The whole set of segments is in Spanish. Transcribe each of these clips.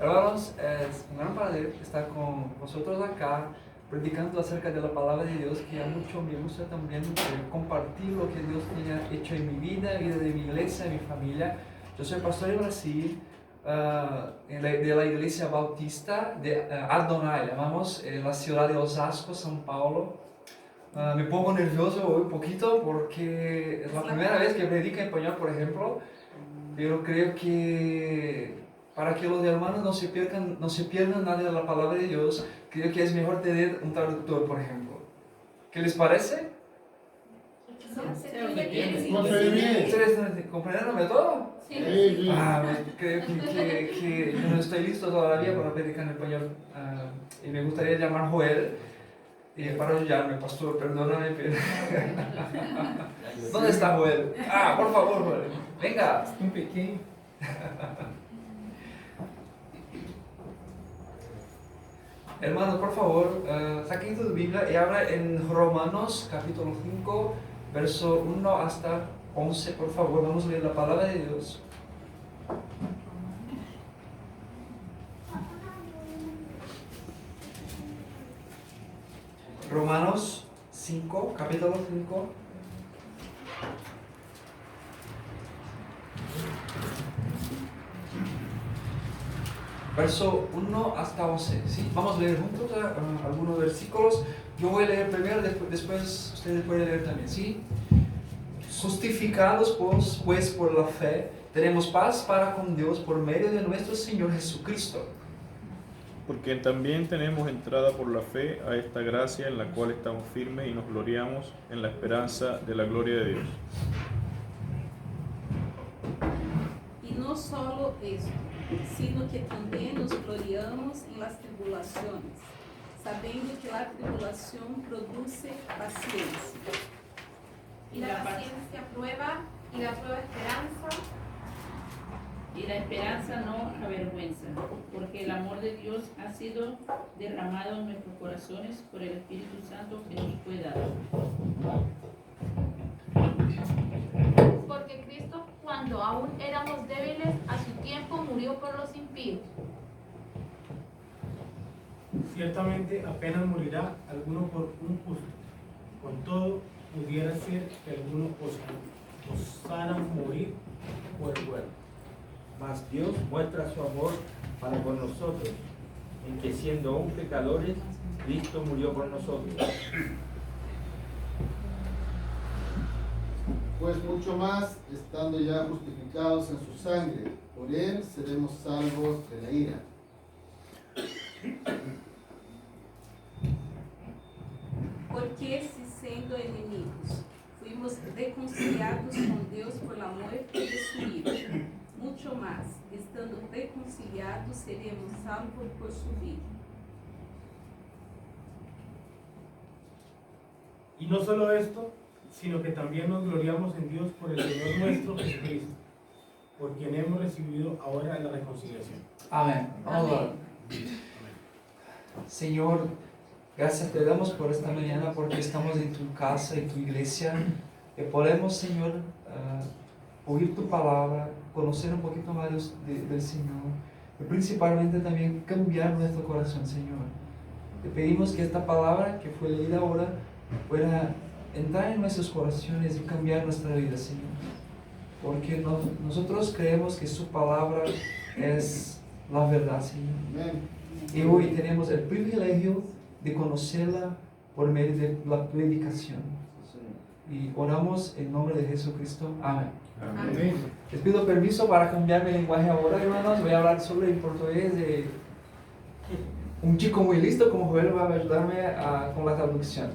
Hermanos, es un gran placer estar con vosotros acá, predicando acerca de la palabra de Dios, que a mucho me gusta también compartir lo que Dios tiene hecho en mi vida de mi iglesia, de mi familia. Yo soy pastor de Brasil, de la iglesia bautista de Adonai, llamamos, en la ciudad de Osasco, São Paulo. Me pongo nervioso hoy un poquito porque es la primera vez que predico en español, por ejemplo, pero creo que para que los hermanos no se pierdan nada de la palabra de Dios, creo que es mejor tener un traductor, por ejemplo. ¿Qué les parece? ¿Ustedes comprenden todo? Sí. Creo que yo no estoy listo todavía para predicar en español y me gustaría llamar Joel para ayudarme, pastor, perdóname. Pero... ¿Dónde está Joel? Por favor, Joel, venga. Un pequeño. Hermanos, por favor, saquen tu Biblia y abra en Romanos capítulo 5, verso 1 hasta 11, por favor. Vamos a leer la palabra de Dios. Romanos 5, capítulo 5. Verso 1 hasta 11, ¿sí? Vamos a leer juntos algunos versículos. Yo voy a leer primero, después ustedes pueden leer también, ¿sí? Justificados pues por la fe, tenemos paz para con Dios por medio de nuestro Señor Jesucristo. Porque también tenemos entrada por la fe a esta gracia en la cual estamos firmes y nos gloriamos en la esperanza de la gloria de Dios. Y no solo esto, sino que también nos gloriamos en las tribulaciones, sabiendo que la tribulación produce paciencia. Y la paciencia prueba, y la prueba esperanza. Y la esperanza no avergüenza, porque el amor de Dios ha sido derramado en nuestros corazones por el Espíritu Santo que nos fue dado. Porque Cristo, cuando aún éramos débiles, a su tiempo murió por los impíos. Ciertamente apenas morirá alguno por un justo. Con todo, pudiera ser que algunos osaran morir por el bueno. Mas Dios muestra su amor para con nosotros, en que siendo aún pecadores, Cristo murió por nosotros. Pues mucho más, estando ya justificados en su sangre, por él seremos salvos de la ira. Porque si siendo enemigos, fuimos reconciliados con Dios por la muerte de su Hijo, mucho más, estando reconciliados, seremos salvos por su vida. Y no solo esto, sino que también nos gloriamos en Dios por el Señor nuestro Jesucristo, por quien hemos recibido ahora la reconciliación. Amén. Vamos a orar. Señor, gracias te damos por esta mañana porque estamos en tu casa, en tu iglesia, y podemos, Señor, oír tu palabra, conocer un poquito más del Señor, y principalmente también cambiar nuestro corazón, Señor. Te pedimos que esta palabra que fue leída ahora pueda entrar en nuestros corazones y cambiar nuestra vida, Señor. Porque nosotros creemos que su palabra es la verdad, Señor. Amén. Y hoy tenemos el privilegio de conocerla por medio de la predicación. Y oramos en nombre de Jesucristo. Amén. Amén. Les pido permiso para cambiar mi lenguaje ahora, hermanos. Voy a hablar solo en portugués. Un chico muy listo como Joel va a ayudarme con la traducción.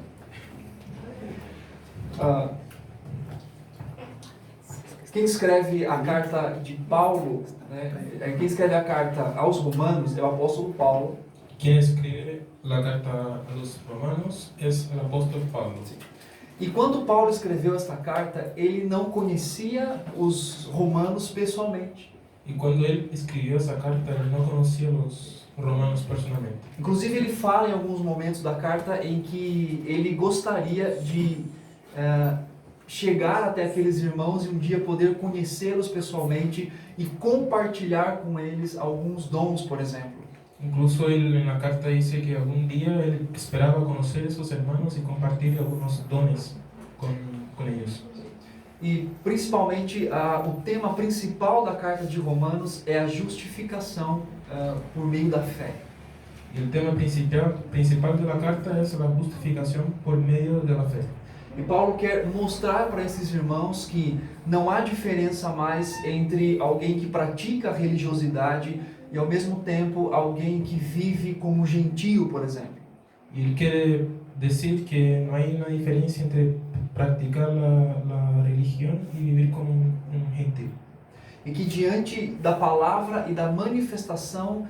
Quem escreve a carta de Paulo, né? Quem escreve a carta aos Romanos é o apóstolo Paulo. Quien escribe la carta a los romanos es el apóstol Pablo. E quando Paulo escreveu esta carta, ele não conhecia os romanos pessoalmente. Y cuando él escribió esa carta, él no conocía a los romanos personalmente. Inclusive ele fala em alguns momentos da carta em que ele gostaria de chegar até aqueles irmãos e um dia poder conhecê-los pessoalmente e compartilhar com eles alguns dons, por exemplo. Incluso él en la carta dice que algún día él esperaba conocer a esos hermanos y compartir algunos dones con ellos. E principalmente o tema principal da carta de Romanos é a justificação por meio da fé. Y el tema principal de la carta es la justificación por medio de la fe. E Paulo quer mostrar para esses irmãos que não há diferença mais entre alguém que pratica a religiosidade e ao mesmo tempo alguém que vive como gentio, por exemplo. Y él quiere decir que no hay una diferencia entre practicar la religión y vivir como un gentil. E que diante da palavra e da manifestação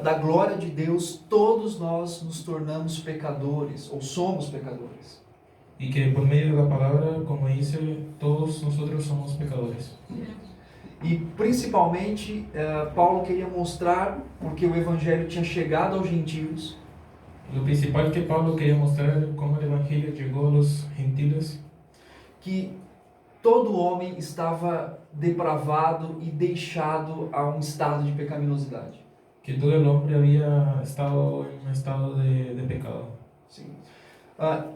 da glória de Deus, todos nós nos tornamos pecadores, ou somos pecadores. Y que por medio de la palabra, como dice, todos nosotros somos pecadores. E principalmente, Paulo queria mostrar, porque o Evangelho tinha chegado aos gentios, Lo principal que Pablo quería mostrar es cómo el Evangelio llegó a los gentiles, que todo homem estava depravado e deixado a um estado de pecaminosidade. que todo el hombre había estado en un estado de pecado. Sim.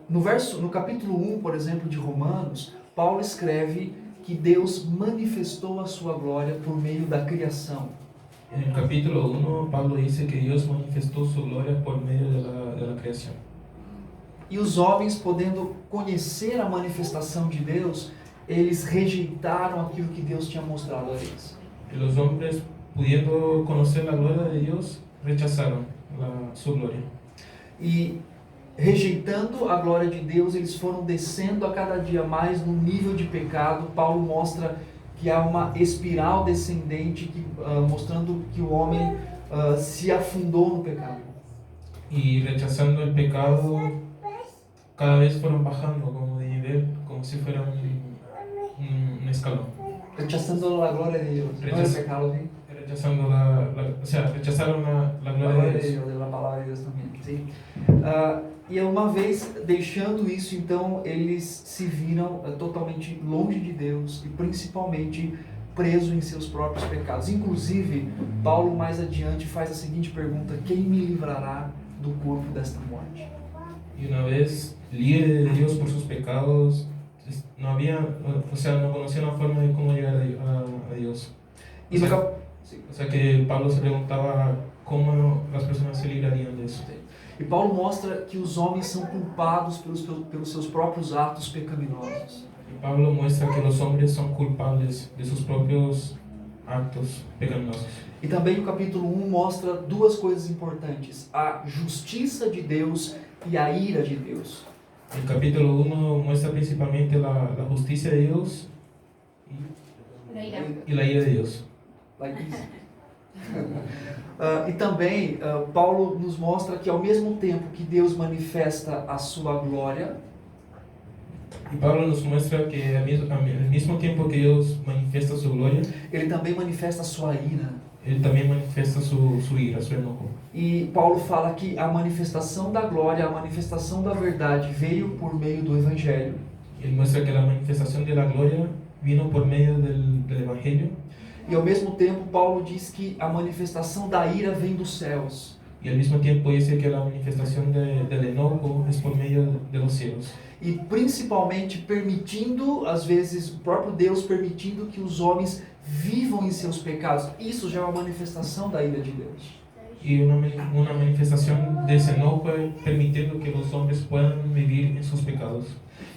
No capítulo 1, por exemplo, de Romanos, Paulo escreve que Deus manifestou a sua glória por meio da criação. En el capítulo 1, Pablo dice que Dios manifestó su gloria por medio de la creación. E os homens, podendo conhecer a manifestação de Deus, eles rejeitaram aquilo que Deus tinha mostrado a eles. Y los hombres, pudiendo conocer la gloria de Dios, rechazaron su gloria. E rejeitando a glória de Deus, eles foram descendo a cada dia mais no nível de pecado. Paulo mostra que há uma espiral descendente, mostrando que o homem se afundou no pecado. Y rechazando el pecado, cada vez fueron bajando como de nivel, como si fuera un escalón. Rechazando a glória de Deus. Não é pecado, hein? Rechazando rechazaron la gloria de Dios. Da palavra de Deus também. Sim. E uma vez deixando isso, então eles se viram totalmente longe de Deus e principalmente presos em seus próprios pecados. Inclusive, Paulo mais adiante faz a seguinte pergunta: quem me livrará do corpo desta morte? Y una vez libre de Dios por sus pecados, no conocía una forma de cómo llegar a Dios. E no O sea que Pablo se preguntaba cómo las personas se librarían de eso. E Paulo mostra que os homens são culpados pelos seus próprios atos pecaminosos. Y Pablo muestra que los hombres son culpables de sus propios actos pecaminosos. E também o capítulo 1 mostra duas coisas importantes: a justiça de Deus e a ira de Deus. El capítulo 1 muestra principalmente la justicia de Dios y la ira de Dios. Like this. E também Paulo nos mostra que ao mesmo tempo que Deus manifesta a sua glória, Y Pablo nos muestra que al mismo tiempo que Dios manifiesta su gloria, ele também manifesta a sua ira. Él también manifiesta su ira, su enojo. E Paulo fala que a manifestação da glória, a manifestação da verdade veio por meio do Evangelho. Él muestra que la manifestación de la gloria vino por medio del Evangelio. E ao mesmo tempo Paulo diz que a manifestação da ira vem dos céus. Y al mismo tiempo dice que la manifestación del enojo es por medio de los cielos. E principalmente permitindo, às vezes, o próprio Deus permitindo que os homens vivam em seus pecados. Isso já é uma manifestação da ira de Deus. Y una manifestación de ese enojo permitiendo que los hombres puedan vivir en sus pecados.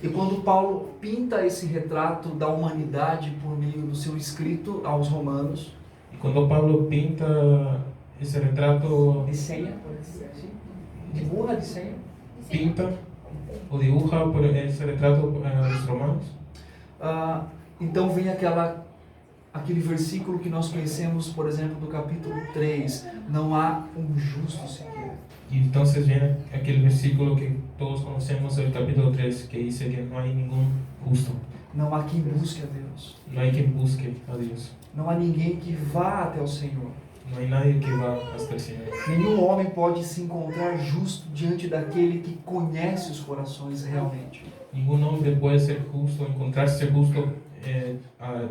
E quando Paulo pinta esse retrato da humanidade por meio do seu escrito aos Romanos, Y cuando Pablo pinta ese retrato, desenha, dibuja, desenha, pinta o dibuja por ese retrato a los romanos, então vem aquele versículo que nós conhecemos, por exemplo, do capítulo 3, não há um justo sequer. y entonces viene aquel versículo que todos conocemos del capítulo 3, que dice que no hay ningún justo, Não há quem busque a Deus. no hay quien busque a Dios, Não há ninguém que vá até o Senhor. no hay nadie que va hasta el Señor. Nenhum homem pode se encontrar justo diante daquele que conhece os corações realmente. ningún hombre puede ser justo, encontrarse justo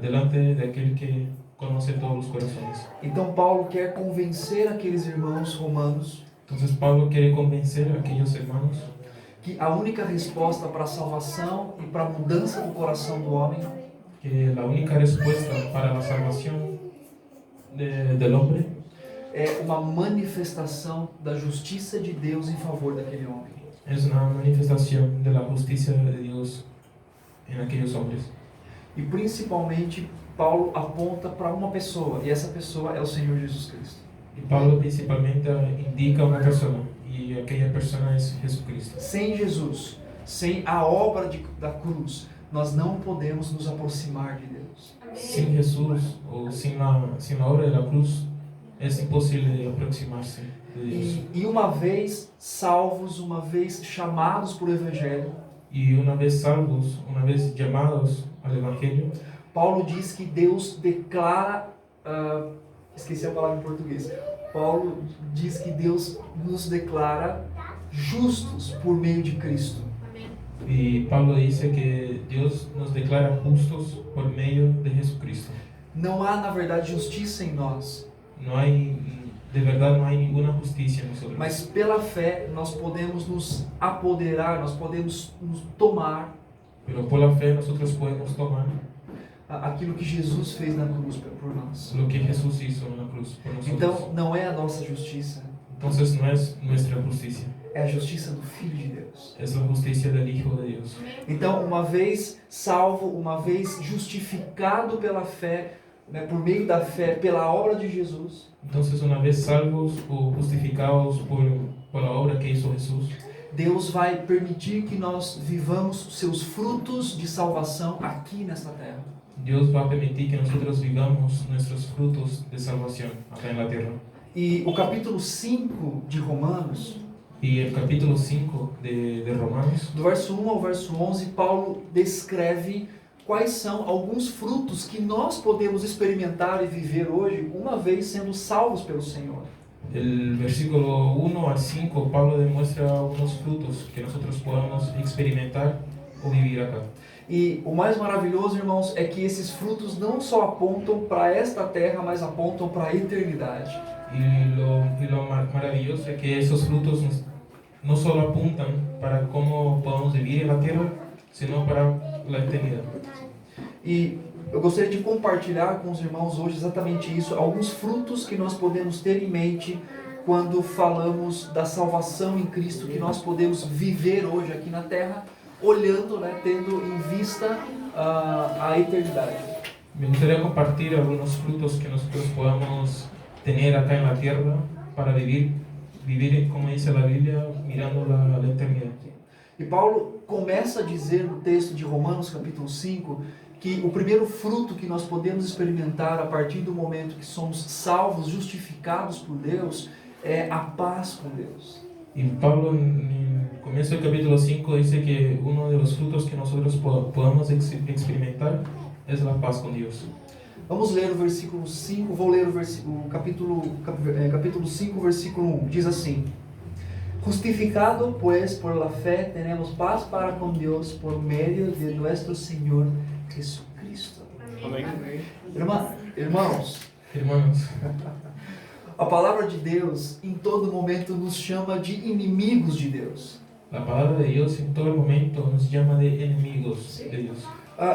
delante de aquel que conoce todos los corazones. Então Paulo quer convencer aqueles irmãos romanos Entonces Pablo quiere convencer a aquellos hermanos que a única resposta para a salvação e para a mudança do coração do homem que la única respuesta para la salvación del hombre é uma manifestação da justiça de Deus em favor daquele homem. es una manifestación de la justicia de Dios en aquellos hombres. E principalmente Paulo aponta para uma pessoa, e essa pessoa é o Senhor Jesus Cristo. Y Pablo principalmente indica una persona, y aquella persona es Jesucristo. Sem Jesus, sem a obra da cruz, nós não podemos nos aproximar de Deus. Sin Jesús o sin la obra de la cruz es imposible aproximarse de Dios. E uma vez salvos, uma vez chamados por Evangelho, Y una vez salvos, una vez llamados al Evangelio, Paulo diz que Deus declara, esqueci a palavra em português, Paulo diz que Deus nos declara justos por meio de Cristo. y Pablo dice que Dios nos declara justos por medio de Jesucristo. Não há, na verdade, justiça em nós, No hay, de verdad no hay ninguna justicia en nosotros. mas pela fé nós podemos nos apoderar, nós podemos nos tomar Pero por la fe nosotros podemos tomar aquilo que Jesus fez na cruz por nós. lo que Jesús hizo en la cruz por nosotros. Então, não é a nossa justiça, Entonces no es nuestra justicia, é a justiça do Filho de Deus. es la justicia del Hijo de Dios. Então, uma vez salvo, uma vez justificado pela fé, né, por meio da fé, pela obra de Jesus, Entonces una vez salvos o justificados por la obra que hizo Jesús, Deus vai permitir que nós vivamos seus frutos de salvação aqui nesta terra. Dios va a permitir que nosotros vivamos nuestros frutos de salvación acá en la tierra. E o capítulo 5 de Romanos, Y el capítulo 5 de Romanos, do verso 1 ao verso 11, Paulo descreve quais são alguns frutos que nós podemos experimentar e viver hoje, uma vez sendo salvos pelo Senhor. del versículo 1 al 5, Pablo demuestra algunos frutos que nosotros podamos experimentar o vivir acá. E o mais maravilhoso, irmãos, é que esses frutos não só apontam para esta terra, mas apontam para a eternidade. Y lo maravilloso es que esos frutos no solo apuntan para cómo podamos vivir en la tierra, sino para la eternidad. E eu gostaria de compartilhar com os irmãos hoje exatamente isso, alguns frutos que nós podemos ter em mente quando falamos da salvação em Cristo, que nós podemos viver hoje aqui na terra, olhando, né, tendo em vista a eternidade. Me gustaría compartir algunos frutos que nosotros podamos tener acá en la tierra para vivir como dice la Biblia, mirando la eternidad. E Paulo começa a dizer no texto de Romanos capítulo 5 que o primeiro fruto que nós podemos experimentar a partir do momento que somos salvos, justificados por Deus, é a paz com Deus. Y Pablo en el comienzo del capítulo 5 dice que uno de los frutos que nosotros podamos experimentar es la paz con Dios. Vamos ler o versículo 5, vou ler o capítulo 5, versículo 1. Diz assim: Justificado pues por la fe tenemos paz para con Dios por medio de nuestro Señor Jesucristo. Amén. Irmãos, a palavra de Deus em todo momento nos chama de inimigos de Deus. La palabra de Dios en todo momento nos llama de enemigos de Dios.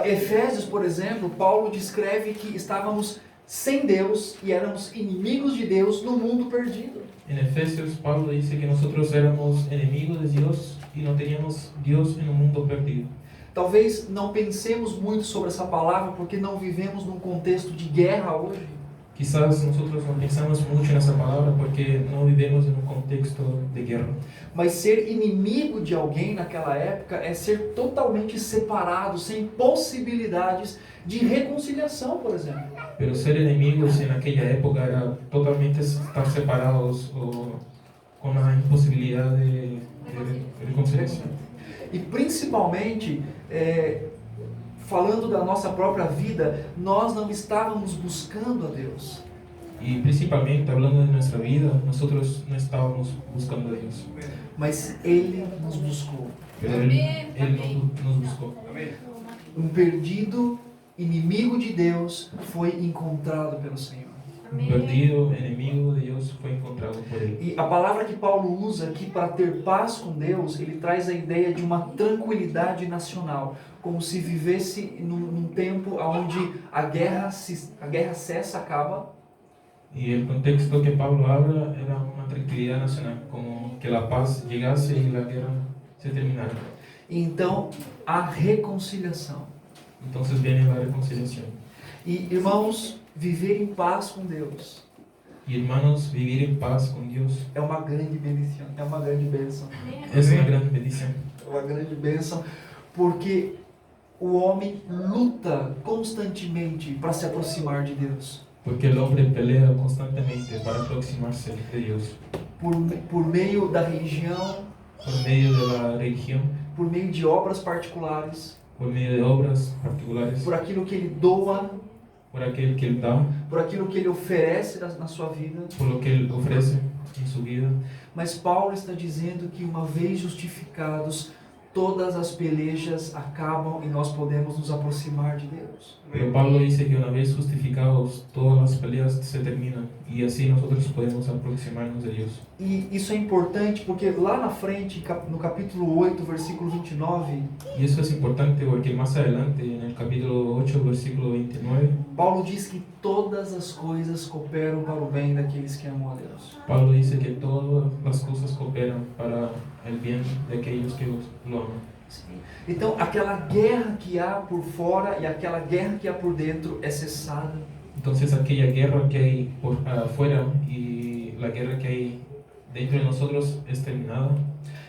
Efésios, por exemplo, Paulo descreve que estávamos sem Deus e éramos inimigos de Deus no mundo perdido. En Efesios, Pablo dice que nosotros éramos enemigos de Dios y no teníamos Dios en un mundo perdido. Talvez não pensemos muito sobre essa palavra porque não vivemos num contexto de guerra hoje. Quizás nosotros no pensamos mucho en esa palabra porque no vivimos en un contexto de guerra. Mas ser inimigo de alguém naquela época é ser totalmente separado, sem possibilidades de reconciliação, por exemplo. Pero ser enemigos en aquella época era totalmente estar separados o con la imposibilidad de reconciliación. E principalmente, falando da nossa própria vida, nós não estávamos buscando a Deus. Y principalmente hablando de nuestra vida, nosotros no estábamos buscando a Dios, mas Ele nos buscou. pero Él nos buscó. Perdido inimigo de Deus foi encontrado pelo Senhor. Un perdido enemigo de Dios fue encontrado por Él. E a palavra que Paulo usa aqui para ter paz com Deus, ele traz a ideia de uma tranquilidade nacional, como se vivesse num tempo onde a guerra cessa, acaba, Y el contexto que Pablo habla era una tranquilidad nacional, como que la paz llegase y la guerra se terminara. e então a reconciliação. Entonces viene la reconciliación. E irmãos, viver em paz com Deus Y hermanos, vivir en paz con Dios é uma grande bendição, é uma grande bênção. es una gran bendición. É uma grande bênção, porque o homem luta constantemente para se aproximar de Deus. Porque el hombre pelea constantemente para aproximarse de Dios, Por meio da religião, por medio de la religión, por meio de obras particulares, por medio de obras particulares, por aquilo que ele doa, por aquel que Él da, por aquilo que ele oferece na sua vida. por lo que Él ofrece en su vida. Mas Paulo está dizendo que uma vez justificados, todas as pelejas acabam e nós podemos nos aproximar de Deus. Pero Pablo dice que una vez justificados, todas las peleas se terminan y así nosotros podemos aproximarnos de Dios. E isso é importante porque lá na frente, no capítulo 8, versículo 29, Y eso es importante porque más adelante, en el capítulo 8, versículo 29, Paulo diz que todas as coisas cooperam para o bem daqueles que amam a Deus. Pablo dice que todas las cosas cooperan para el bien de aquellos que lo aman. Então, aquela guerra que há por fora e aquela guerra que há por dentro é cessada. Entonces aquella guerra que hay por afuera y la guerra que hay dentro de nosotros es terminada.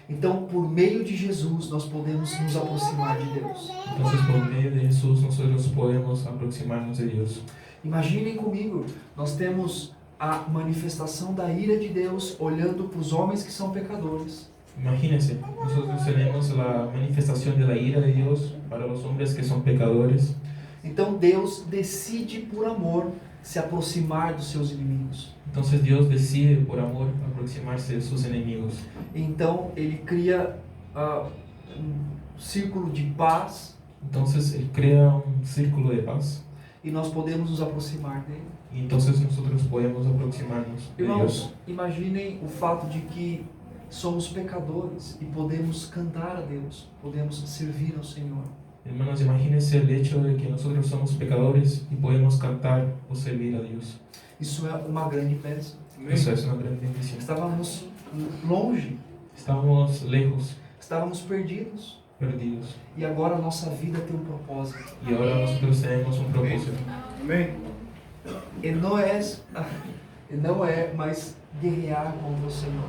Então, por meio de Jesus, nós podemos nos aproximar de Deus. Entonces por medio de Jesús nosotros podemos aproximarnos de Dios. Imaginem comigo, nós temos a manifestação da ira de Deus olhando para os homens que são pecadores. Imagínense, nosotros tenemos la manifestación de la ira de Dios para los hombres que son pecadores. Então Deus decide por amor se aproximar dos seus inimigos. Entonces Dios decide por amor aproximarse de sus enemigos. Então Ele cria círculo de paz Entonces Él crea un círculo de paz e nós podemos nos aproximar dele. y entonces nosotros podemos aproximarnos de Dios. Irmãos, imaginem o fato de que somos pecadores e podemos cantar a Deus, podemos servir ao Senhor. Hermanos, imagínense el hecho de que nosotros somos pecadores y podemos cantar o servir a Dios. Isso é uma grande bênção. Eso es una gran bendición. Estávamos longe, Estábamos lejos, estávamos perdidos perdidos, e agora a nossa vida tem um propósito. y ahora nosotros tenemos un propósito. E não é mais guerrear contra o Senhor,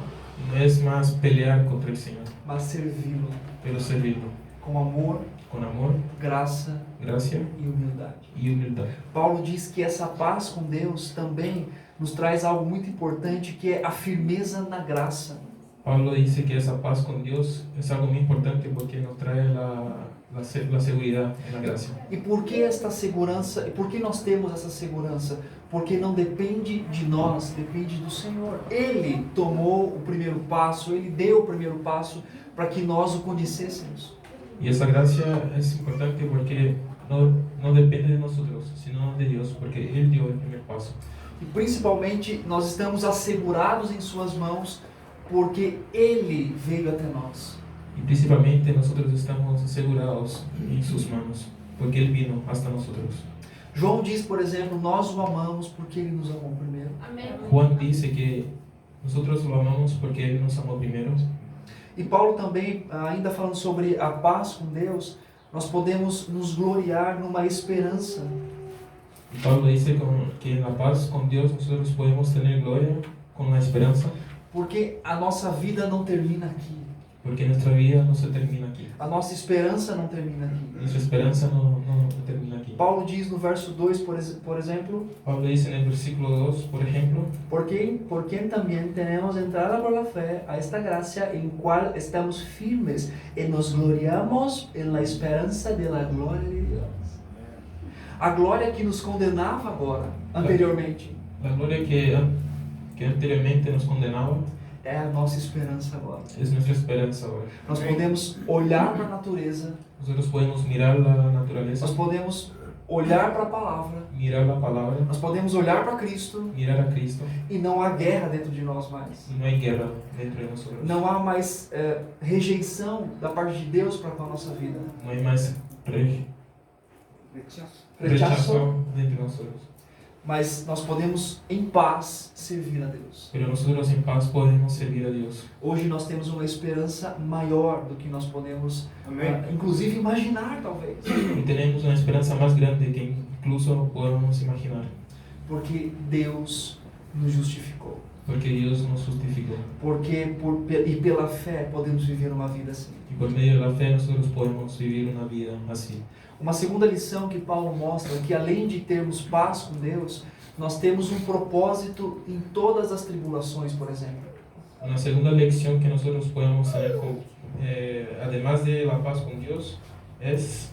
No es más pelear contra el Señor, mas servi-lo pero servirlo com amor, con amor, graça gracia e humildade. y humildad. Paulo diz que essa paz com Deus também nos traz algo muito importante, que é a firmeza na graça. Pablo dice que esa paz con Dios es algo muy importante porque nos trae la seguridad en la gracia. E por que esta segurança? E por que nós temos essa segurança? Porque não depende de nós, depende do Senhor. Ele tomou o primeiro passo, Ele deu o primeiro passo para que nós o conhecêssemos. Y esa gracia es importante porque no depende de nosotros, sino de Dios, porque Él dio el primer paso. E principalmente nós estamos assegurados em Suas mãos porque Ele veio até nós. Y principalmente nosotros estamos asegurados en sus manos, porque Él vino hasta nosotros. João diz, por exemplo, nós o amamos porque Ele nos amou primeiro. Amén. Juan dice que nosotros lo amamos porque Él nos amó primero. E Paulo também, ainda falando sobre a paz com Deus, nós podemos nos gloriar numa esperança. Y Pablo dice que en la paz con Dios nosotros podemos tener gloria con la esperanza, Porque a nossa vida não termina aqui. porque nuestra vida no se termina aquí. A nossa esperança não termina aqui. Nuestra esperanza no termina aquí. Paulo diz no verso 2, por exemplo, Pablo dice en el versículo 2, por ejemplo, por quem também temos entrada por la fé a esta gracia em qual estamos firmes e nos gloriamos en la esperança de la glória de Deus. A glória que nos condenava agora, anteriormente. La gloria que anteriormente nos condenaba é a nossa esperança agora. es nuestra esperanza ahora. Nós podemos olhar para a natureza, Nosotros podemos mirar la naturaleza, nós podemos olhar para a palavra, mirar la palabra, nós podemos olhar para Cristo mirar a Cristo, e não há guerra dentro de nós mais. y no hay guerra dentro de nosotros. Não há mais rejeição da parte de Deus para com a nossa vida. No hay más Rechaço. rechazo dentro de nosotros. Mas nós podemos, em paz, servir a Deus. Pero nosotros en paz podemos servir a Dios. Hoje nós temos uma esperança maior do que nós podemos, Amén. inclusive, imaginar, talvez. Y tenemos una esperanza más grande que incluso podemos imaginar. Porque Deus nos justificou. Porque Dios nos justificó. Porque e pela fé podemos viver uma vida assim. Y por medio de la fe nosotros podemos vivir una vida así. Uma segunda lição que Paulo mostra é que além de termos paz com Deus, nós temos um propósito em todas as tribulações, por exemplo. Una segunda lección que nosotros podemos tener, además de la paz con Dios, es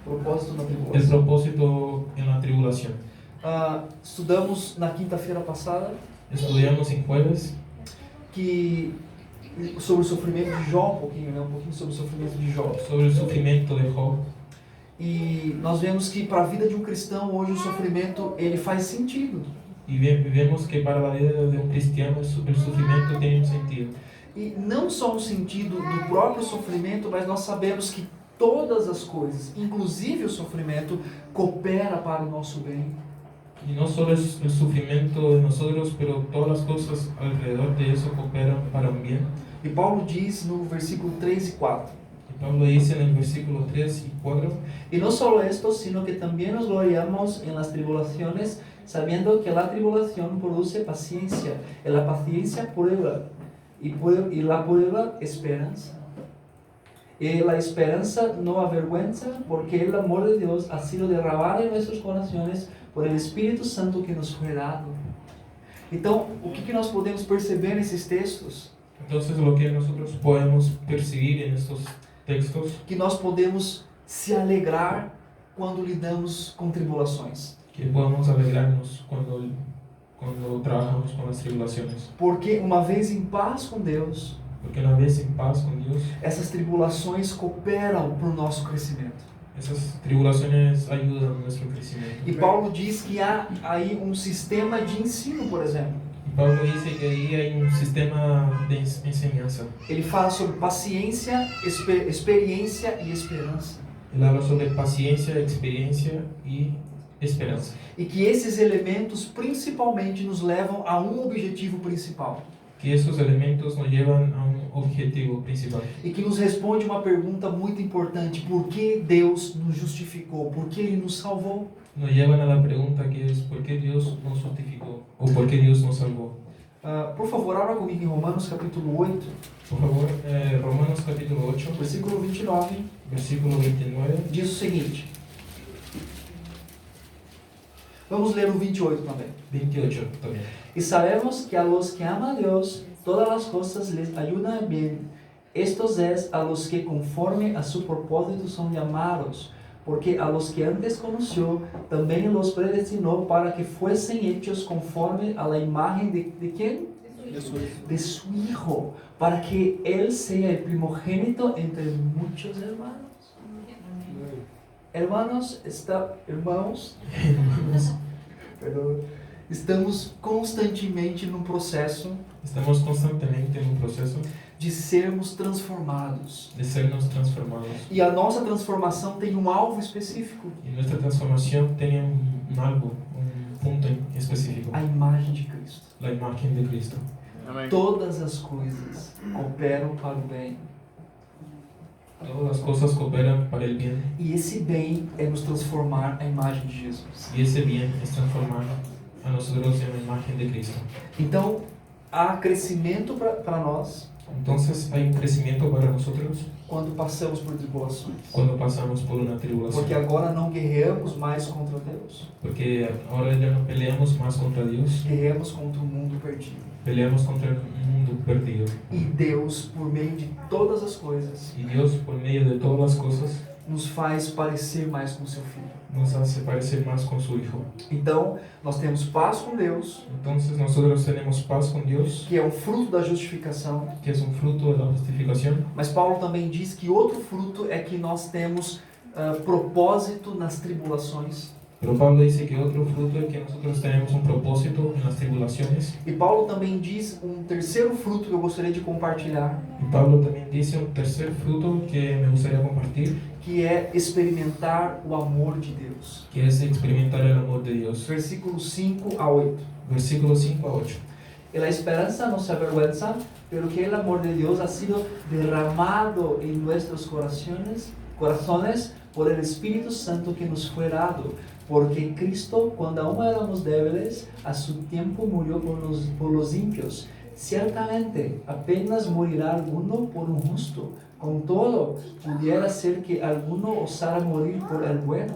Propósito na el tribulação. propósito en la tribulación. Estudamos na quinta-feira passada Estudiamos en jueves que sobre o sofrimento de Jó, um pouquinho sobre o sofrimento de Jó. sobre el sufrimiento de Job. E nós vemos que para a vida de um cristão hoje o sofrimento ele faz sentido. Y vemos que para la vida de un cristiano el sufrimiento tiene un sentido. E não só um sentido do próprio sofrimento, mas nós sabemos que todas as coisas, inclusive o sofrimento, coopera para o nosso bem. Y no solo es el sufrimiento de nosotros, pero todas las cosas alrededor de eso cooperan para un bien. E Paulo diz no versículo 3 e 4. Y Pablo dice en el versículo 3 y 4, Y no solo esto, sino que también nos gloriamos en las tribulaciones, sabiendo que la tribulación produce paciencia, y la paciencia prueba, y la prueba esperanza. Y la esperanza no avergüenza, porque el amor de Dios ha sido derramado en nuestros corazones por el Espíritu Santo que nos fue dado. Então, o que nós podemos perceber nesses textos? entonces lo que nosotros podemos percibir en estos textos, Que nós podemos se alegrar quando lidamos com tribulações. que podemos alegrarnos cuando trabajamos con las tribulaciones. Porque uma vez em paz com Deus, Porque una vez en paz con Dios, essas tribulações cooperam para o nosso crescimento. esas tribulaciones ayudan a nuestro crecimiento. E Paulo diz que há aí um sistema de ensino, por exemplo. Y Pablo dice que ahí hay un sistema de enseñanza. Ele fala sobre paciência, experiência e esperança. Él habla sobre paciencia, experiencia y esperanza. E que esses elementos principalmente nos levam a um objetivo principal. Que esos elementos nos llevan a un objetivo principal. E que nos responde uma pergunta muito importante: por que Deus nos justificou? Por que Ele nos salvou? Nos llevan a la pregunta que es ¿por qué Dios nos justificó? ¿O por qué Dios nos salvó? Por favor, abra comigo em Romanos capítulo 8, Por favor, Romanos capítulo 8, versículo 29, versículo 29. diz o seguinte. Vamos ler o 28 também. 28 también. Y sabemos que a los que aman a Dios, todas las cosas les ayudan bien. Estos es a los que conforme a su propósito son llamados, porque a los que antes conoció, también los predestinó para que fuesen hechos conforme a la imagen de ¿quién? De su Hijo, para que Él sea el primogénito entre muchos hermanos. Hermanos, perdão, estamos constantemente num processo Estamos constantemente en un proceso de sermos transformados. de sernos transformados. E a nossa transformação tem um alvo específico, Y nuestra transformación tiene un algo, un punto específico, a imagem de Cristo. la imagen de Cristo. Amén. Todas as coisas cooperam para o bem. Todas las cosas cooperan para el bien, E esse bem é nos transformar à imagem de Jesus. y ese bien es transformar a nosotros en la imagen de Cristo. Então, há crescimento para nós Entonces hay un crecimiento para nosotros quando passamos por tribulações. cuando pasamos por una tribulación. Porque agora não guerreamos mais contra Deus. Porque ahora ya no peleamos más contra Dios, Guerreamos contra o mundo perdido. peleamos contra el mundo perdido. E Deus, por meio de todas as coisas, Y Dios, por medio de todas las cosas, nos faz parecer mais com seu Filho. nos hace parecer más con su Hijo. Então, nós temos paz com Deus, Entonces nosotros tenemos paz con Dios, que é um fruto da justificação, que es un fruto de la justificación, mas Paulo também diz que outro fruto é que nós temos propósito nas tribulações. pero Pablo dice que otro fruto es que nosotros tenemos un propósito en las tribulaciones, E Paulo também diz um terceiro fruto que eu gostaria de compartilhar, y Pablo también dice un tercer fruto que me gustaría compartir, que é experimentar o amor de Deus. que es experimentar el amor de Dios. Versículos 5 a 8. Versículos 5 a 8. E la esperanza no se avergüenza, pero que el amor de Dios ha sido derramado en nuestros corazones por el Espíritu Santo que nos fue dado. Porque Cristo, cuando aún éramos débiles, a su tiempo murió por los ímpios. Ciertamente, apenas morirá alguno por un justo. Con todo, pudiera ser que alguno osara morir por el bueno.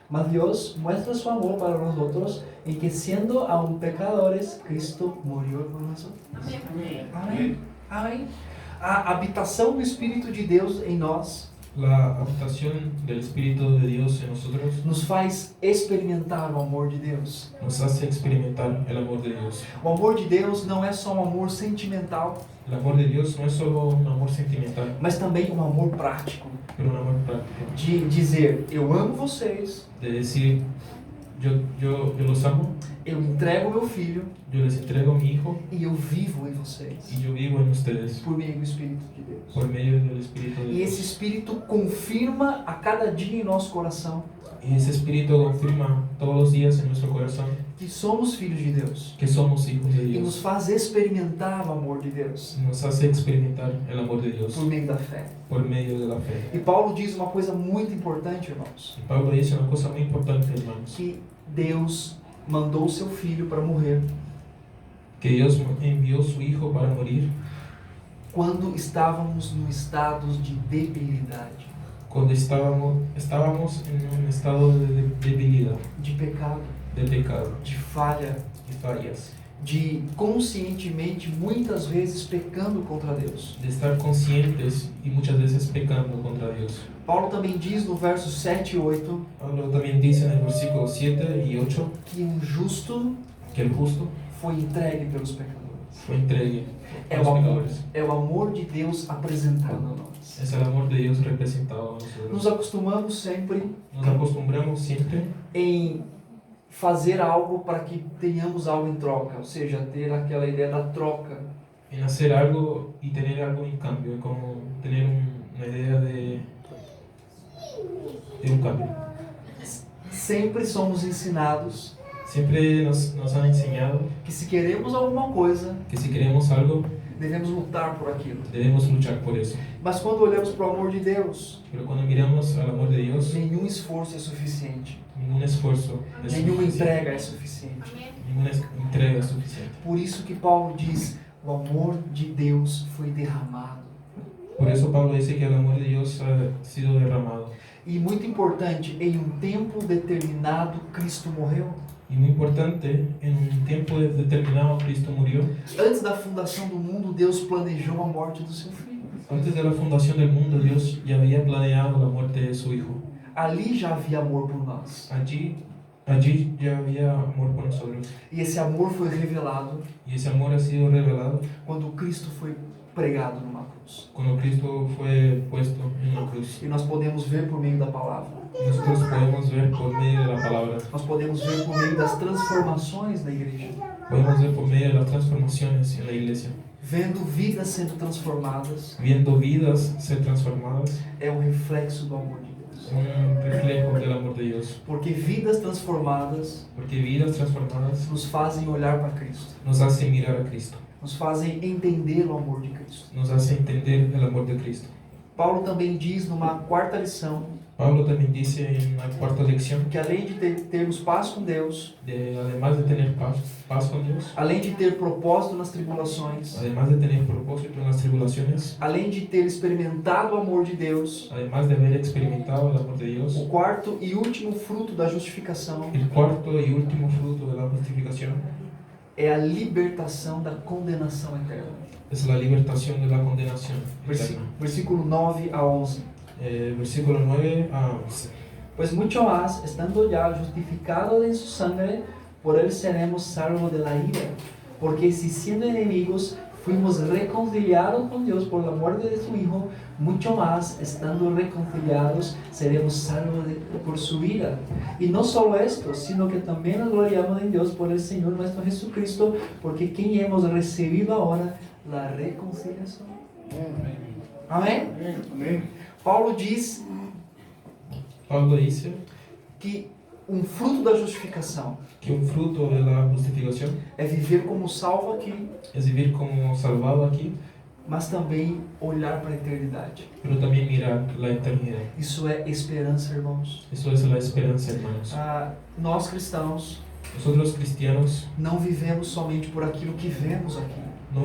Mas Dios muestra su amor para nosotros en que siendo aún pecadores, Cristo murió por nosotros. Amém. Amém. A habitação do Espírito de Deus em nós La habitación del Espíritu de Dios en nosotros nos faz experimentar o amor de Deus. nos hace experimentar el amor de Dios. O amor de Deus não é só um amor sentimental, El amor de Dios no es solo un amor sentimental, mas também um amor prático. pero un amor práctico. De dizer, eu amo vocês, De decir, yo los amo, eu entrego meu filho yo les entrego a mi Hijo e eu vivo em vocês. y yo vivo en ustedes Por meio do Espírito de Deus. por medio del Espíritu de E esse Dios. Espírito confirma a cada dia em nosso coração Y ese Espíritu confirma todos los días en nuestro corazón que somos filhos de Deus. que somos hijos de E nos Dios. faz experimentar o amor de Deus Nos hace experimentar el amor de Dios por meio da fé. por medio de la fe. E Paulo diz uma coisa muito importante, irmãos, Y Pablo dice una cosa muy importante, hermanos, que Deus mandou o seu filho para morrer que Dios envió su Hijo para morir quando estávamos num estado de debilidade, cuando estábamos en un estado de debilidad, de pecado, de pecado de falha, y fallas, de conscientemente muitas vezes pecando contra Deus. de estar conscientes y muchas veces pecando contra Dios. Paulo também diz no verso 7 e 8 Pablo también dice en el versículo 7 y 8 que um justo que el justo foi entregue pelos pecadores. fue entregue a É los o amor, pecadores. é o amor de Deus apresentado a nós. Es el amor de Dios representado a nosotros. Nos acostumamos sempre Nos acostumbramos siempre em fazer algo para que tenhamos algo em troca, ou seja, ter aquela ideia da troca. en hacer algo y tener algo en cambio, como tener una idea de un cambio. Sempre somos ensinados Siempre nos han enseñado que se queremos alguma coisa, que si queremos algo, devemos lutar por aquilo. debemos luchar por eso. Mas quando olhamos para o amor de Deus, Pero cuando miramos al amor de Dios, nenhum esforço é suficiente, ningún esfuerzo es nenhuma suficiente. entrega é suficiente. Amén. Ninguna entrega es suficiente. Por isso que Paulo diz, o amor de Deus foi derramado. Por eso Pablo dice que el amor de Dios ha sido derramado. E muito importante, em um tempo determinado, Cristo morreu. Y muy importante, en un tiempo determinado Cristo murió. Antes da fundação do mundo, Deus planejou a morte do seu filho. Antes de la fundación del mundo, Dios ya había planeado la muerte de su Hijo. Ali já havia amor por nós. Allí ya había amor por nosotros. E esse amor foi revelado Y ese amor ha sido revelado quando Cristo foi pregado numa cruz. cuando Cristo fue puesto en la cruz. E nós podemos ver por meio da palavra. Nosotros podemos ver por medio de la palabra, Nós podemos ver por meio das transformações da igreja. podemos ver por medio de las transformaciones en la iglesia. Vendo vidas sendo transformadas, Viendo vidas ser transformadas, é um reflexo do amor de Deus. un reflejo del amor de Dios. Porque vidas transformadas Porque vidas transformadas nos fazem olhar para Cristo. nos hacen mirar a Cristo, Nos fazem entender o amor de Cristo. nos hacen entender el amor de Cristo. Paulo também diz numa quarta lição Pablo también dice en la cuarta lección que além de termos paz com Deus, además de tener paz con Dios, além de ter propósito nas tribulações, además de tener propósito en las tribulaciones, além de ter experimentado o amor de Deus, además de haber experimentado el amor de Dios, o quarto e último fruto da justificação el cuarto y último fruto de la justificación é a libertação da condenação eterna. es la libertación de la condenación eterna. Versículo 9 a 11. versículo 9 a 11. Pues mucho más, estando ya justificados en su sangre, por él seremos salvos de la ira. Porque si siendo enemigos fuimos reconciliados con Dios por la muerte de su Hijo, mucho más, estando reconciliados, seremos salvos por su vida. Y no solo esto, sino que también nos gloriamos en Dios por el Señor nuestro Jesucristo, porque quien hemos recibido ahora la reconciliación. Amém? Paulo diz dice que fruto da justificação que un fruto de la justificación é viver como salvo aqui, es vivir como salvado aquí, mas também olhar para a eternidade. pero también mirar la eternidad. Isso é esperança, irmãos. Eso es la esperanza, hermanos. Nós cristãos Nosotros cristianos não vivemos somente por aquilo que vemos aqui, no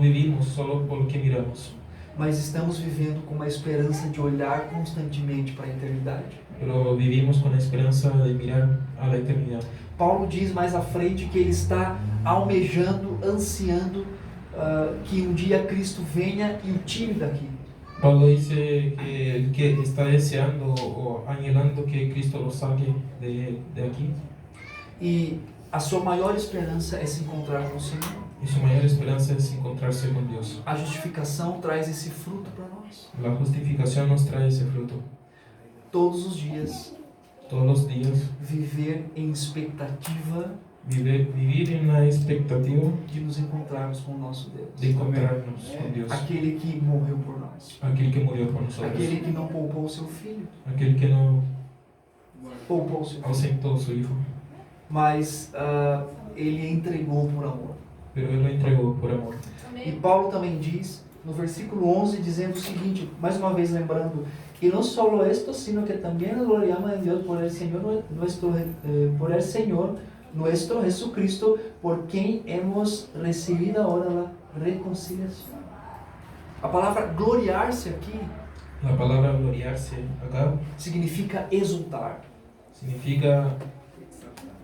vivimos solo por lo que miramos, mas estamos vivendo com uma esperança de olhar constantemente para a eternidade. pero vivimos con la esperanza de mirar a la eternidad. Paulo diz mais à frente que ele está almejando, ansiando que um dia Cristo venha e o tire daqui. Pablo dice que está deseando o anhelando que Cristo lo saque de aquí, E a sua maior esperança é se encontrar com o Senhor. y su mayor esperanza es encontrarse con Dios. A justificação traz esse fruto para nós. La justificación nos trae ese fruto. Todos os dias, Todos los días, viver em expectativa vivir en la expectativa de nos encontrarmos com o nosso de Deus. encontrarnos con Dios, Aquele que morreu por nós. aquel que murió por nosotros, Aquele que não poupou o seu filho. aquel que no Poupou o seu filho. ausentó a su Hijo, Mas ele entregou por amor. pero Él lo entregó por amor. E Paulo também diz, no versículo 11, dizendo o seguinte, mais uma vez lembrando, y no solo esto, sino que también nos gloriamos en Dios por el Señor nuestro Jesucristo, por quien hemos recibido ahora la reconciliación. A palavra gloriar-se aqui La palabra gloriarse acá significa exultar, significa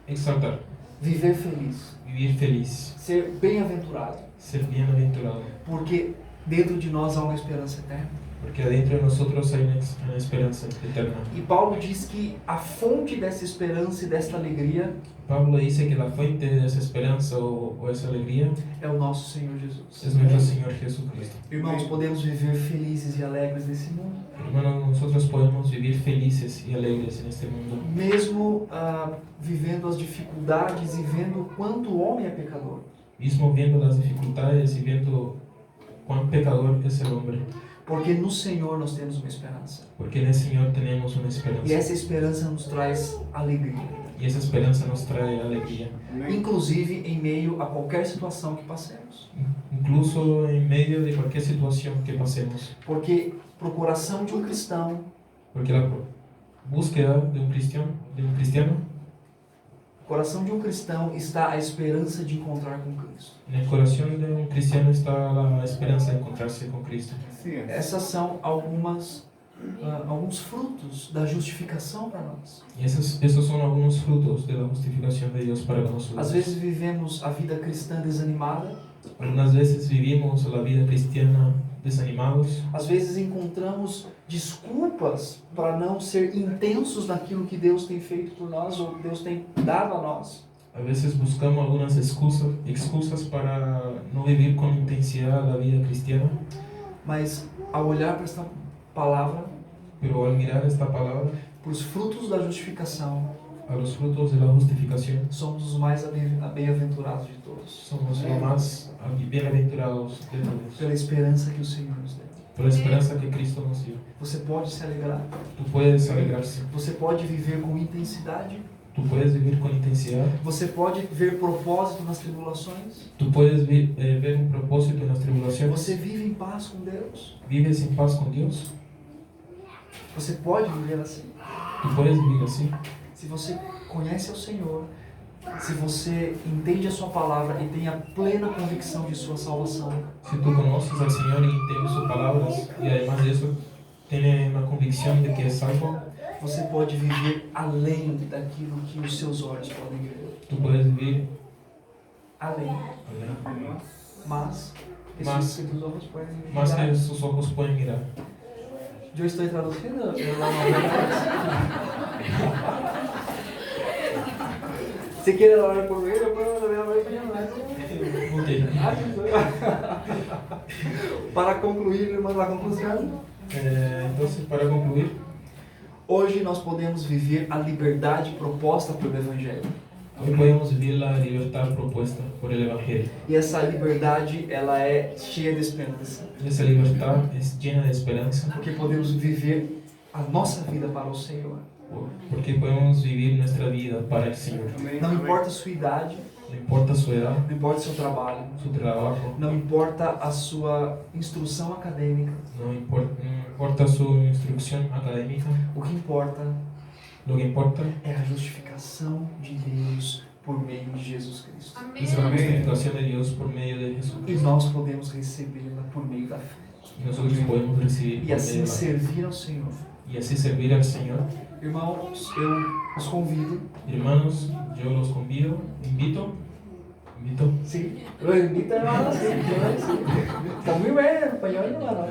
exaltar, viver feliz, vivir feliz, ser bem-aventurado, ser bienaventurado, porque dentro de nós há uma esperança eterna. porque adentro de nosotros hay una esperanza eterna. E Paulo diz que a fonte dessa esperança e desta alegria Pablo dice que la fuente de esa esperanza o esa alegría é o nosso Senhor Jesus. es nuestro Señor Jesucristo. Irmãos, podemos viver felizes e alegres nesse mundo, Hermanos, nosotros podemos vivir felices y alegres en este mundo, mesmo vivendo as dificuldades e vendo o quanto o homem é pecador. mismo viendo las dificultades y viendo cuán pecador es el hombre, Porque no Senhor nós temos uma esperança. porque en el Señor tenemos una E esperanza, essa esperança nos traz alegria, y esa esperanza nos trae alegría, inclusive em meio a qualquer situação que passemos. incluso en medio de cualquier situación que pasemos, Porque pro coração de cristão, porque la búsqueda de un cristiano, o coração de cristão está a esperança de encontrar com Cristo. en el corazón de un cristiano está la esperanza de encontrarse con Cristo. Essas são alguns frutos da justificação para nós. Y esos son algunos frutos de la justificación de Dios para nosotros. Às vezes vivemos a vida cristã desanimada, Algunas veces vivimos la vida cristiana desanimados, às vezes encontramos desculpas para não ser intensos naquilo que Deus tem feito por nós ou Deus tem dado a nós. a veces buscamos algunas excusas para no vivir con intensidad la vida cristiana, Mas ao olhar para esta palavra, pero al mirar esta palabra, para os frutos da justificação, a los frutos de la justificación, somos os mais bem-aventurados de todos, somos los más bienaventurados de todos, pela esperança que o Senhor nos deu. por la esperanza que Cristo nos dio. Você pode se alegrar, Tú puedes alegrarse, você pode viver com intensidade, tú puedes vivir con intensidad, você pode ver propósito nas tribulações, tú puedes ver un propósito en las tribulaciones, você vive em paz com Deus, vives en paz con Dios, você pode viver assim. tú puedes vivir así. Se você conhece o Senhor, se você entende a sua palavra e tem a plena convicção de sua salvação, Si tú conoces al Señor y entiendes sus palabras y además de eso tienes una convicción de que es salvo, você pode viver além daquilo que os seus olhos podem ver. tú puedes vivir Além. Mas, Mas- esses olhos podem ver. más que sus ojos pueden mirar. Yo estoy traduciendo. Si quiere hablar portugués, yo puedo hablar español. Para concluir, irmãos, a conclusão. Entonces, para concluir, Hoje nós podemos viver a liberdade proposta pelo Evangelho. hoy podemos vivir la libertad propuesta por el Evangelio. E essa liberdade, ela é cheia de esperança. Esa libertad es llena de esperanza Porque podemos viver a nossa vida para o Senhor. porque podemos vivir nuestra vida para el Señor. Não importa a sua idade, No importa su edad, não importa o seu trabalho, su trabajo, não importa a sua instrução acadêmica. no importa su instrucción académica. O que importa Lo que importa é a justificação de Deus por meio de Jesus Cristo. es la Amén. justificación de Dios por medio de Jesús. E nós podemos recebê-la por meio da fé. Y nosotros podemos recibir E por medio assim de la fe. servir ao Senhor. Y así servir al Señor. Irmãos, eu os convido. Hermanos, yo los invito. Sí, los invito, hermanos. Sí, sí. Está muy bien en español, hermano.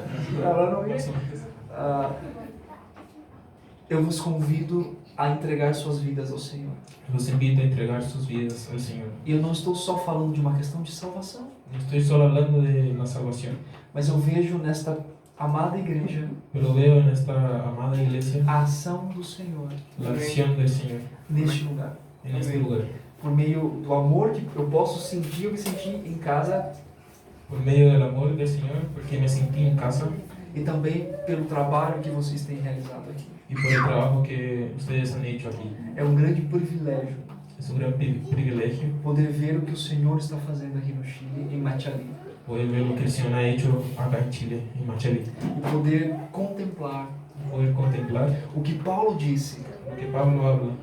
Hablando bien. Eu vos convido a entregar suas vidas ao Senhor. Los invito a entregar sus vidas al Señor. E eu não estou só falando de uma questão de salvação, No estoy solo hablando de la salvación, mas eu vejo nesta amada igreja pero veo en esta amada iglesia a ação do Senhor la acción del Señor neste lugar. en este lugar. Por meio do amor que eu posso sentir, eu me senti em casa, Por medio del amor del Señor, porque me sentí en casa, e também pelo trabalho que vocês têm realizado aqui. y por el trabajo que ustedes han hecho aquí. É um grande privilégio Es un gran privilegio poder ver o que o Senhor está fazendo aqui no Chile, em Machalí, poder ver lo que el Señor ha hecho acá en Chile, en Machalí. e poder contemplar Poder contemplar o que Paulo disse. lo que Pablo habla.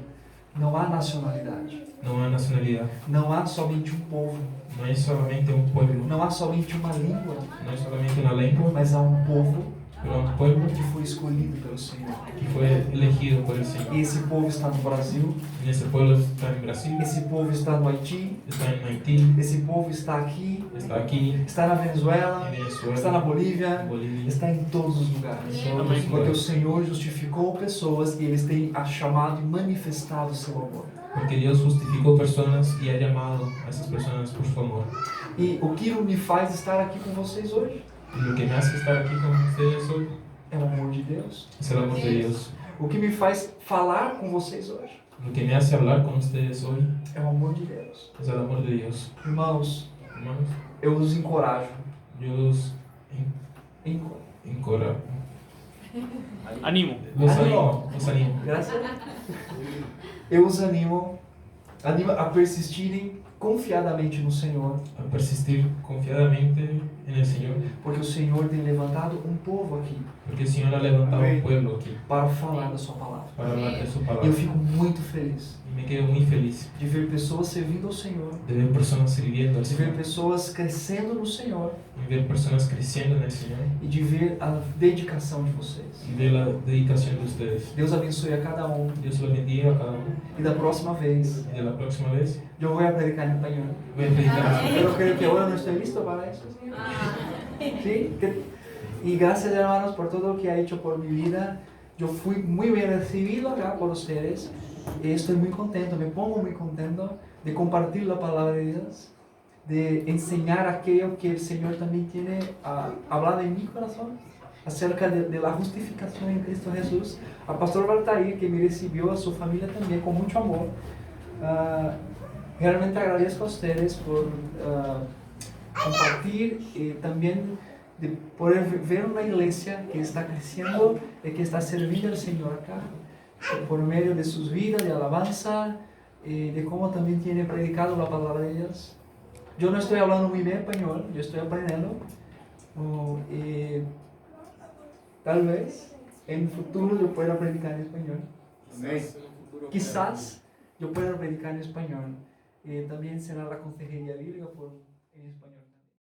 Não há nacionalidade, No hay nacionalidad, não há somente um povo, no hay solamente un pueblo, não há somente uma língua, no hay solamente una lengua, mas há um povo pero un pueblo que foi escolhido pelo Senhor. que fue elegido por el Señor. E esse povo está no Brasil, Y ese pueblo está en Brasil, esse povo está no Haiti, está en Haití, esse povo está aqui, está aquí, está na Venezuela, en Venezuela, está na Bolívia, en Bolivia, está em todos os lugares. en todos los Porque o lugares. Senhor justificou pessoas e eles têm chamado e manifestado o seu amor. Porque Dios justificó personas y ha llamado a esas personas por su amor. E o que me faz estar aqui com vocês hoje Y lo que me hace estar aquí con ustedes hoy é o amor de Deus. es el amor de Dios. O que me faz falar com vocês hoje Lo que me hace hablar con ustedes hoy é o amor de Deus. es el amor de Dios. Irmãos, Hermanos, eu os encorajo. yo los Enco- encorajo. Animo. Los animo. Graças. Eu os animo a persistirem confiadamente no Senhor, A persistir confiadamente en el Señor, porque o Senhor tem levantado um povo aqui porque el Señor ha levantado un pueblo aquí para falar da sua palavra. para hablar de su E eu palabra. fico muito feliz Y me quedo muy feliz de ver pessoas servindo ao Senhor, de ver personas sirviendo al de ver Señor, pessoas crescendo no Senhor y ver personas creciendo en el Señor, e de ver a dedicação de vocês. y ver la dedicación de ustedes. Deus abençoe a cada um. Dios los bendiga a cada uno. E da próxima vez, Y de la próxima vez eu vou predicar em espanhol. voy a predicar. Pero creo que ahora no estoy listo para eso. ¿Sí? Y gracias, hermanos, por todo lo que ha hecho por mi vida. Yo fui muy bien recibido acá por ustedes. Y estoy muy contento, me pongo muy contento de compartir la palabra de Dios, de enseñar aquello que el Señor también tiene hablado en mi corazón acerca de la justificación en Cristo Jesús. A pastor Valtair, que me recibió, a su familia también, con mucho amor. Realmente agradezco a ustedes por compartir y también de poder ver una iglesia que está creciendo y que está sirviendo al Señor acá, por medio de sus vidas de alabanza y de cómo también tiene predicado la palabra de Dios. Yo no estoy hablando muy bien español, yo estoy aprendiendo. Y tal vez en el futuro yo pueda predicar en español. Quizás yo pueda predicar en español. También será la consejería bíblica en español.